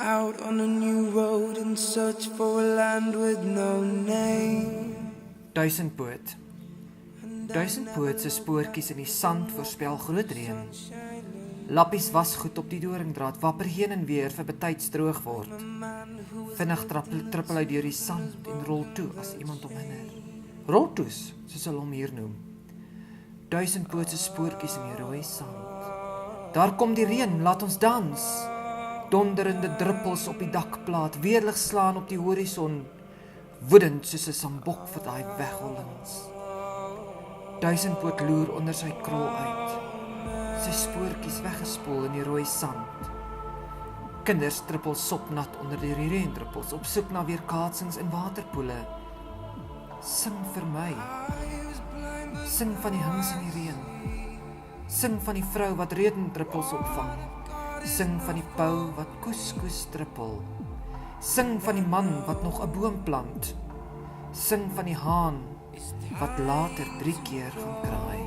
out on a new road in search for a land with no name. Duisendpoot. Duisendpoot se spoortjies in die sand voorspel groot reën. Lappies wasgoed op die doringdraad wapper heen en weer vir betyds droog word. Vinnig trippel hy deur die sand en rol toe as iemand hom hinder. Roltoes, soos hulle hom hier noem. Duisendpoot se spoortjies in die rooi sand. Daar kom die reën, laat ons dans. Donderende druppels op die dakplaat, weerlig slaan op die horison, woedend soos 'n sambok vir daai weghollings. Duisendpoot loer onder sy krol uit, sy spoortjies weggespoel in die rooi sand. Kinders druppel sopnat onder die reendruppels, op soek na weerkaatsings in waterpoele. Sing vir my, sing van die hings in die reën, sing van die vrou wat reendruppels opvang, sing van die pou wat koeskoes druppel, sing van die man wat nog 'n boom plant, sing van die haan wat later 3 keer gaan kraai.